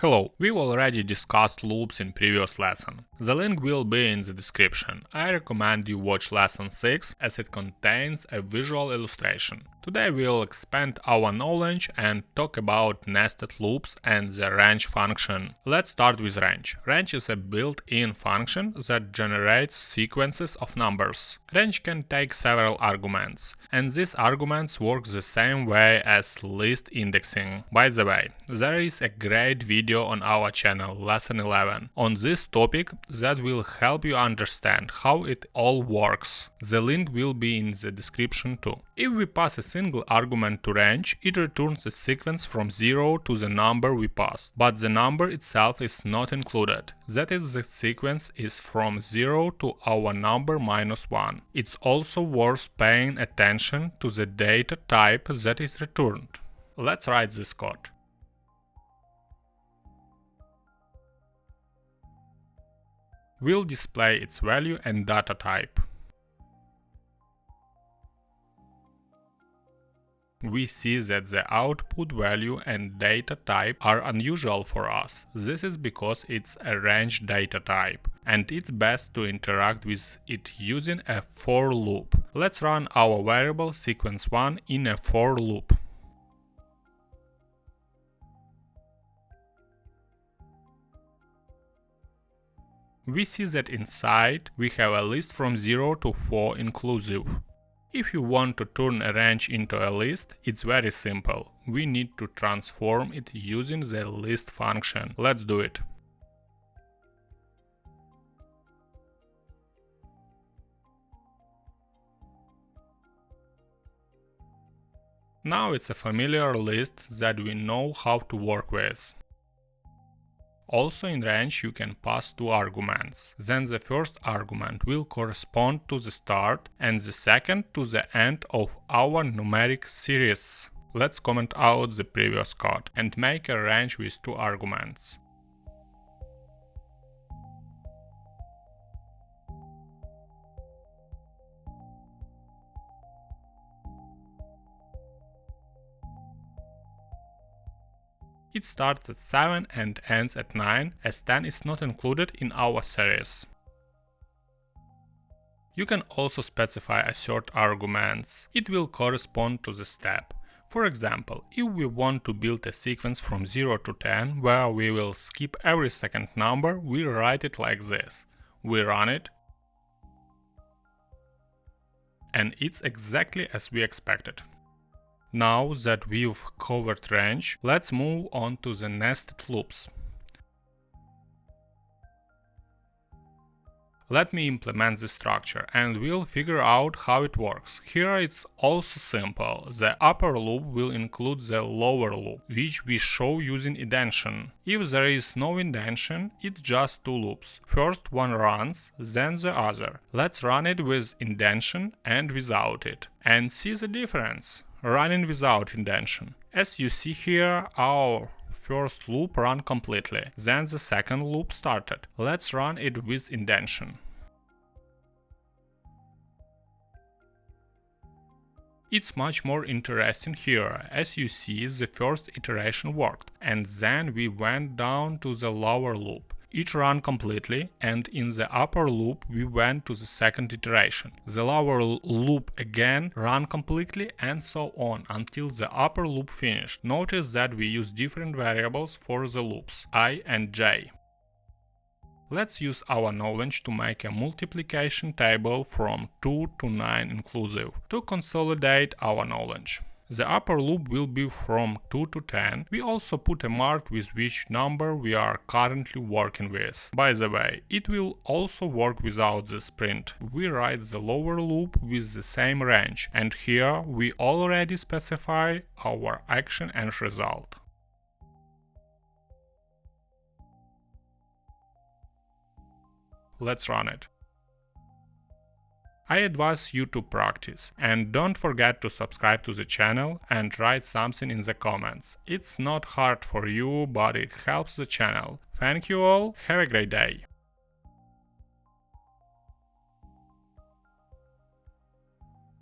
Hello, we've already discussed loops in previous lesson. The link will be in the description. I recommend you watch lesson 6 as it contains a visual illustration. Today we'll expand our knowledge and talk about nested loops and the range function. Let's start with range. Range is a built-in function that generates sequences of numbers. Range can take several arguments, and these arguments work the same way as list indexing. By the way, there is a great video on our channel, lesson 11, on this topic that will help you understand how it all works. The link will be in the description too. If we pass a single argument to range, it returns the sequence from 0 to the number we passed, but the number itself is not included. That is, the sequence is from 0 to our number minus 1. It's also worth paying attention to the data type that is returned. Let's write this code. We'll display its value and data type. We see that the output value and data type are unusual for us. This is because it's a range data type, and it's best to interact with it using a for loop. Let's run our variable sequence1 in a for loop. We see that inside we have a list from 0 to 4 inclusive. If you want to turn a range into a list, it's very simple. We need to transform it using the list function. Let's do it. Now it's a familiar list that we know how to work with. Also in range you can pass two arguments. Then the first argument will correspond to the start and the second to the end of our numeric series. Let's comment out the previous code and make a range with two arguments. It starts at 7 and ends at 9, as 10 is not included in our series. You can also specify assert arguments. It will correspond to the step. For example, if we want to build a sequence from 0 to 10, where we will skip every second number, we write it like this. We run it, and it's exactly as we expected. Now that we've covered range, let's move on to the nested loops. Let me implement the structure and we'll figure out how it works. Here it's also simple. The upper loop will include the lower loop, which we show using indentation. If there is no indentation, it's just two loops. First one runs, then the other. Let's run it with indentation and without it, and see the difference. Running without indentation. As you see here, our first loop ran completely, then the second loop started. Let's run it with indentation. It's much more interesting here. As you see, the first iteration worked, and then we went down to the lower loop. It ran completely, and in the upper loop we went to the second iteration. The lower loop again ran completely, and so on until the upper loop finished. Notice that we use different variables for the loops, I and j. Let's use our knowledge to make a multiplication table from 2 to 9 inclusive to consolidate our knowledge. The upper loop will be from 2 to 10. We also put a mark with which number we are currently working with. By the way, it will also work without this print. We write the lower loop with the same range, and here we already specify our action and result. Let's run it. I advise you to practice, and don't forget to subscribe to the channel and write something in the comments. It's not hard for you, but it helps the channel. Thank you all, have a great day!